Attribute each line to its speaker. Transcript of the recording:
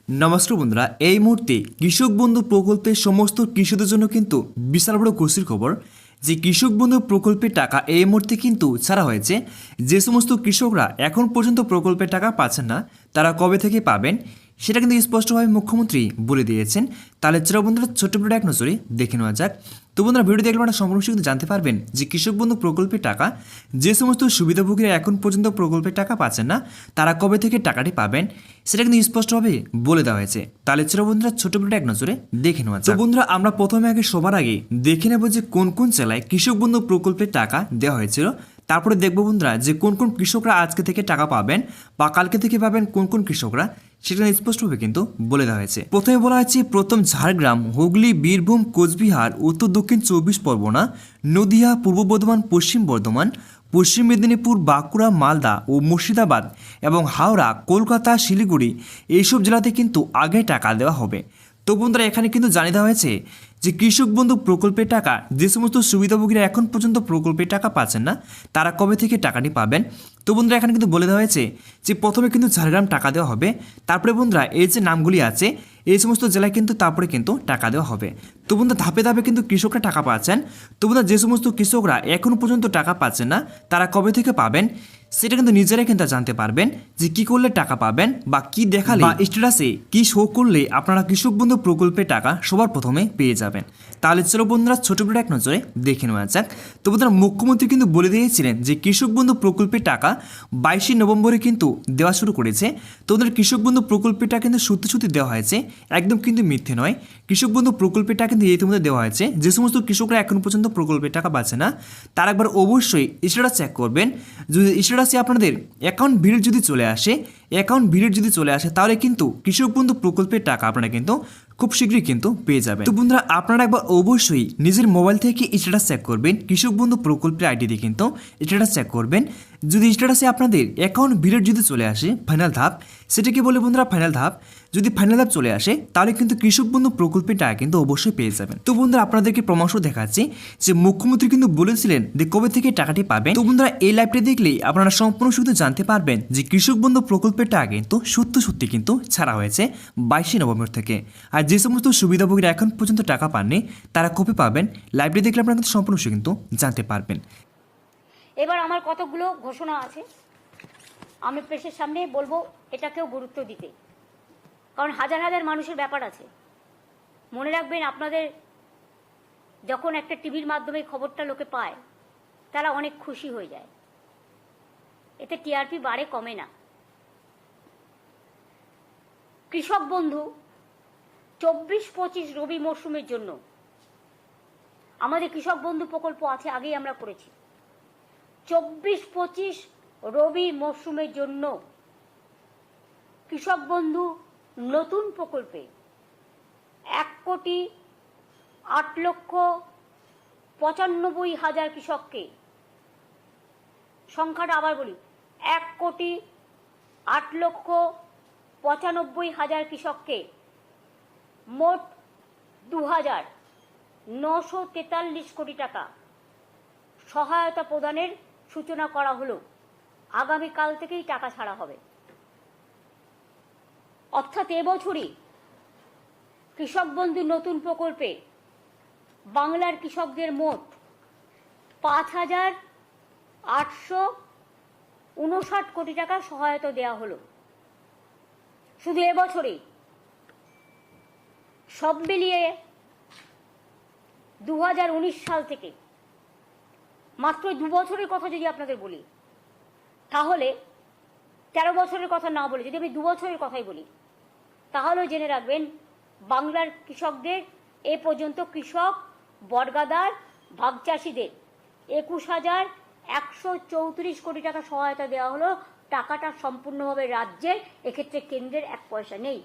Speaker 1: নমস্কার বন্ধুরা, এই মুহূর্তে কৃষক বন্ধু প্রকল্পের সমস্ত কৃষকদের জন্য কিন্তু বিশাল বড় খুশির খবর যে কৃষক বন্ধু প্রকল্পের টাকা এই মুহূর্তে কিন্তু ছাড়া হয়েছে। যে সমস্ত কৃষকরা এখন পর্যন্ত প্রকল্পের টাকা পাচ্ছেন না তারা কবে থেকে পাবেন সেটা কিন্তু স্পষ্টভাবে মুখ্যমন্ত্রী বলে দিয়েছেন। তাহলে চলো বন্ধুরা ছোট্ট ভিডিওটা এক নজরে দেখে নেওয়া যাক। তো বন্ধুরা ভিডিও দেখলে আপনারা সম্পূর্ণ কিন্তু জানতে পারবেন যে কৃষক বন্ধু প্রকল্পের টাকা যে সমস্ত সুবিধাভোগীরা এখন পর্যন্ত প্রকল্পের টাকা পাচ্ছেন না তারা কবে থেকে টাকাটি পাবেন সেটা কিন্তু স্পষ্টভাবে বলে দেওয়া হয়েছে। তাহলে চলো বন্ধুরা ছোট ভিডিওটা এক নজরে দেখে নেওয়া যাক। তো বন্ধুরা আমরা প্রথমে সবার আগে দেখে নেব যে কোন কোন জেলায় কৃষক বন্ধু প্রকল্পের টাকা দেওয়া হয়েছিল। তারপরে দেখবো বন্ধুরা যে কোন কোন কৃষকরা আজকে থেকে টাকা পাবেন বা কালকে থেকে পাবেন কোন কোন কৃষকরা সেটা স্পষ্টভাবে কিন্তু বলে দেওয়া হয়েছে। প্রথমে বলা হয়েছে প্রথম ঝাড়গ্রাম, হুগলি, বীরভূম, কোচবিহার, উত্তর দক্ষিণ 24 পরগনা, নদিয়া, পূর্ব বর্ধমান, পশ্চিম বর্ধমান, পশ্চিম মেদিনীপুর, বাঁকুড়া, মালদা ও মুর্শিদাবাদ এবং হাওড়া, কলকাতা, শিলিগুড়ি এইসব জেলাতে কিন্তু আগে টাকা দেওয়া হবে। তো বন্ধুরা এখানে কিন্তু জানিয়ে দেওয়া হয়েছে যে কৃষক বন্ধু প্রকল্পের টাকা যে সমস্ত সুবিধাভোগীরা এখন পর্যন্ত প্রকল্পের টাকা পাচ্ছেন না তারা কবে থেকে টাকাটি পাবেন। তো বন্ধুরা এখানে কিন্তু বলে দেওয়া হয়েছে যে প্রথমে কিন্তু ঝাড়গ্রাম টাকা দেওয়া হবে, তারপরে বন্ধুরা এই যে নামগুলি আছে এই সমস্ত জেলায় কিন্তু তারপরে কিন্তু টাকা দেওয়া হবে। তো বন্ধুরা ধাপে ধাপে কিন্তু কৃষকরা টাকা পাচ্ছেন। তো বন্ধুরা যে সমস্ত কৃষকরা এখনও পর্যন্ত টাকা পাচ্ছেন না তারা কবে থেকে পাবেন সেটা কিন্তু নিজেরাই কিন্তু জানতে পারবেন যে কি করলে টাকা পাবেন বা কি দেখালে বা স্ট্যাটাসে কি শো করলে আপনারা কৃষক বন্ধু প্রকল্পের টাকা সবার প্রথমে পেয়ে যাবেন। তাহলে চলো বন্ধুরা ছোট বড় এক নজরে দেখে নেওয়া যাক। তো বন্ধুরা মুখ্যমন্ত্রী কিন্তু বলে দিয়েছিলেন যে কৃষক বন্ধু প্রকল্পের টাকা 22শে নভেম্বরে কিন্তু দেওয়া শুরু করেছে। তো ওদের কৃষক বন্ধু প্রকল্পের টাকা কিন্তু সত্যি সত্যি দেওয়া হয়েছে, একদম কিন্তু মিথ্যে নয়। কৃষক বন্ধু প্রকল্পের টাকা কিন্তু ইতিমধ্যে দেওয়া হয়েছে। যে সমস্ত কৃষকরা এখন পর্যন্ত প্রকল্পের টাকা পাচ্ছে না তারা একবার অবশ্যই স্ট্যাটাস চেক করবেন। যদি স্ট্যাটাসে আপনাদের অ্যাকাউন্ট ভিড় যদি চলে আসে তাহলে কিন্তু কৃষক বন্ধু প্রকল্পের টাকা আপনারা কিন্তু খুব শীঘ্রই কিন্তু পেয়ে যাবেন। তো বন্ধুরা আপনারা একবার অবশ্যই নিজের মোবাইল থেকে স্ট্যাটাস চেক করবেন, কৃষক বন্ধু প্রকল্পের আইডি দিয়ে কিন্তু স্ট্যাটাস চেক করবেন। যদি স্ট্যাটাসে আপনাদের অ্যাকাউন্ট ভিড় যদি চলে আসে ফাইনাল ধাপ, সেটাকে বলে বন্ধুরা ফাইনাল ধাপ, যদি ফাইনাল ধাপ চলে আসে তাহলে কিন্তু কৃষক বন্ধু প্রকল্পের টাকা কিন্তু অবশ্যই পেয়ে যাবেন। তো বন্ধুরা আপনাদেরকে পরামর্শ দেখাচ্ছি যে মুখ্যমন্ত্রী কিন্তু বলেছিলেন যে কবে থেকে টাকাটি পাবেন। তো বন্ধুরা এই লাইভটি দেখলেই আপনারা সম্পূর্ণ শুধু জানতে পারবেন যে কৃষক বন্ধু প্রকল্পের টাকা কিন্তু সত্যি কিন্তু ছাড়া হয়েছে 22শে নভেম্বর থেকে। আর যে সমস্ত সুবিধাভোগীরা এখন পর্যন্ত টাকা পাননি তারা কবে পাবেন লাইভটি দেখলে আপনারা কিন্তু সম্পূর্ণ কিন্তু জানতে পারবেন।
Speaker 2: এবার আমার কতগুলো ঘোষণা আছে, আমি প্রেসের সামনে বলবো এটাকেও গুরুত্ব দিতে, কারণ হাজার হাজার মানুষের ব্যাপার আছে। মনে রাখবেন আপনাদের যখন একটা টিভির মাধ্যমে খবরটা লোকে পায় তারা অনেক খুশি হয়ে যায়, এতে টিআরপি বাড়ে কমে না। কৃষক বন্ধু 24-25 রবি মরশুমের জন্য আমাদের কৃষক বন্ধু প্রকল্প আছে, আগেই আমরা করেছি। 24-25 রবি মরশুমের জন্য কৃষক বন্ধু নতুন প্রকল্পে 1,08,95,000 কৃষককে, সংখ্যাটা আবার বলি, 1,08,95,000 কৃষককে মোট 2,943 কোটি টাকা সহায়তা প্রদানের সূচনা করা হলো। আগামীকাল থেকেই টাকা ছাড়া হবে, অর্থাৎ এবছরই কৃষক বন্ধু নতুন প্রকল্পে বাংলার কৃষকদের মোট 5,859 কোটি টাকা সহায়তা দেওয়া হলো শুধু এবছরেই। সব মিলিয়ে 2019 সাল থেকে, মাত্র 2 বছরের কথা যদি আপনাদের বলি তাহলে, 13 বছরের কথা না বলে যদি আমি 2 বছরের কথাই বলি তাহলেও জেনে রাখবেন বাংলার কৃষকদের এ পর্যন্ত কৃষক বর্গাদার ভাগ চাষিদের 21,134 কোটি টাকা সহায়তা দেওয়া হলো। টাকাটা সম্পূর্ণভাবে রাজ্যের, এক্ষেত্রে কেন্দ্রের 1 পয়সা নেই।